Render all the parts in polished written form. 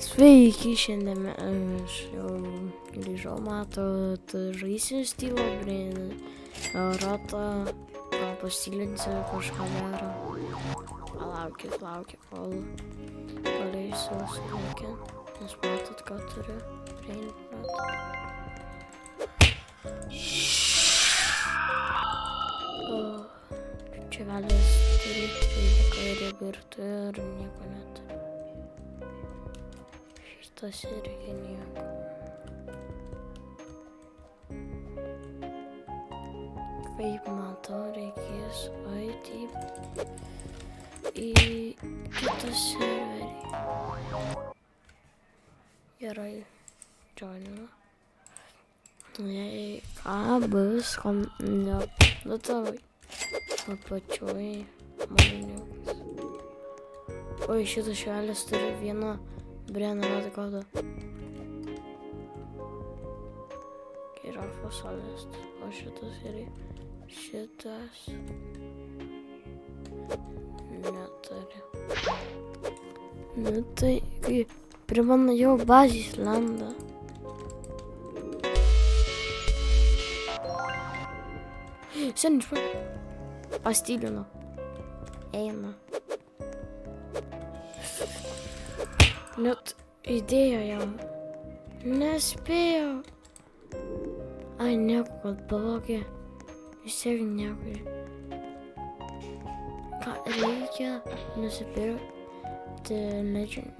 Sveiki, šiandien aš jau grįžau, matot, žaisiu Styvo Brain ratą, gal pasilinsiu kažką gero. Palaukit, kol paleisiu sulaikį, nes matot, ką turiu Brain ratą. Čia velis turi 13 rebirtų ir nieko neturi. Tas irgi nieko. Kaip matau, reikės eiti į kitą serverį. Gerai, joininu. Jei ką bus, tavai apačioj maliniukas. Oi, šitas švelis turi vieną Brian ratą kodą. Girafos solestas. O šitas ir šitas neturi. Nu tai, kai prie mano jau bazės lenda. Seniai pastylino. Eina. Net įdėjo jau. Nespėjo. Ai, nieko, kad palaukė. Vis tiek nieko. Ką reikia nusipirkti Legend.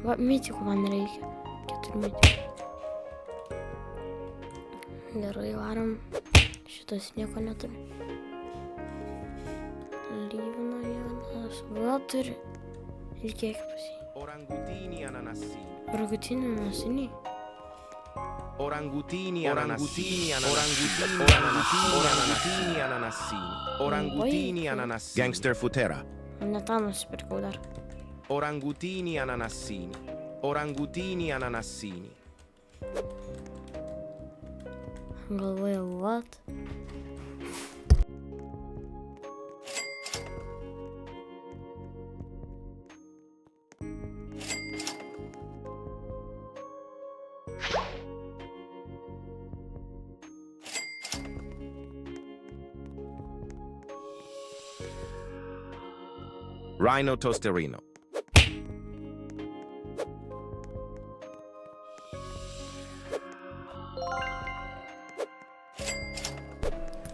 Va, mytikų man reikia. 4 mytikų. Gerai, varom. Šitas nieko neturi. Lyvina vienas. Va, turi. Ir kiek pasijai. Orangutini ananassini. Orangutini ananassini. Orangutini ananassini. Orangutini ananassini. Orangutini ananassini. Gangster Futera. Ne tą nusipirkau dar. Orangutini ananassini. Orangutini ananassini. Galvoju, what? Rhino Tosterino.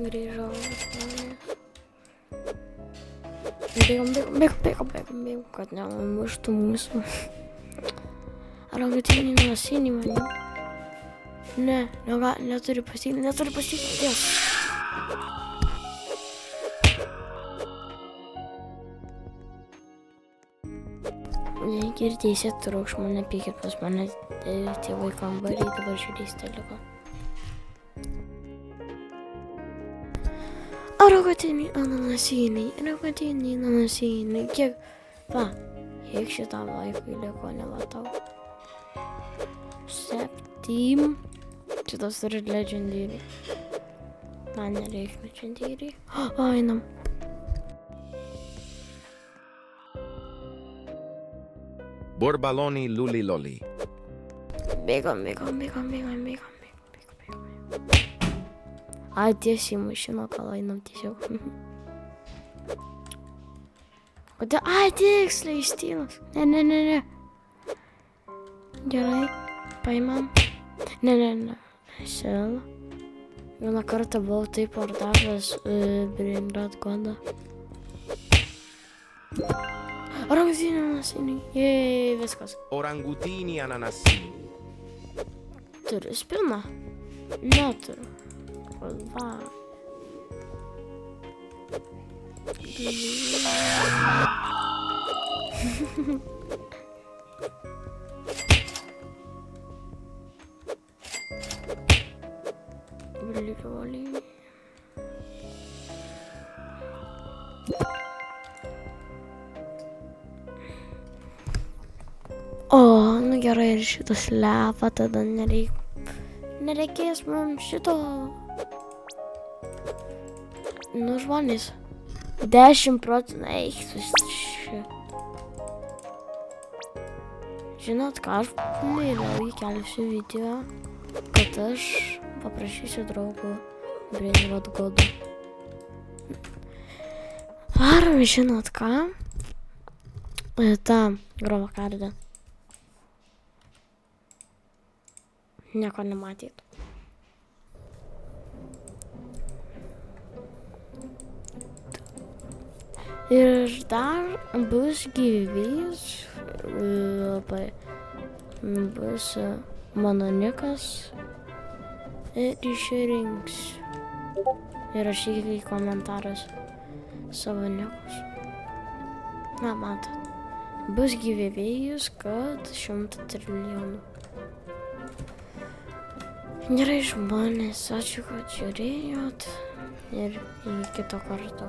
Grįžau. Bėgam, kad nemuštų mūsų. Orangutinį ananasinį man. Ne, neturi pasitikti, Dievas. Girdėsit triukšmą, nepykit pas mane tėvai kambarį, dabar žiūrės teliko. Orangutiniai ananasinai. Kiek šitam laikui liko, nematau. 7. Šitas turi legendary. Man nereikia legendary. Einam. Borbaloni Luliloli. Bėgam. Ai, tiesiai mašino, gal einam tiesiog. Kodėl? Ai, tiksliai, Stylas. Ne. Gerai, paimam. Ne. Sel. Vieną kartą buvau taip pardavęs Brain rat kodą. Orangutini ananasinai. Jei, viskas. Orangutini ananassini. Turiu spiną? Neturiu. Va. Broliai. O, nu gerai, ir šitas lepa, tada nereikės mums šito. Nu, žmonės. 10%, eik, žinot ką, aš vėliau įkelsiu video, kad aš paprašysiu draugų brėžuot godą. Varom, žinot ką? Ta grovo kardą. Nieko nematyt. Ir dar bus gyvybės, bus mano nikas ir išrinksiu. Ir rašykit į komentarus savo nikus. Na, matot, bus gyvybės, kad 100 trilijonų. Gerai žmonės, ačiū, kad žiūrėjot ir iki kito karto.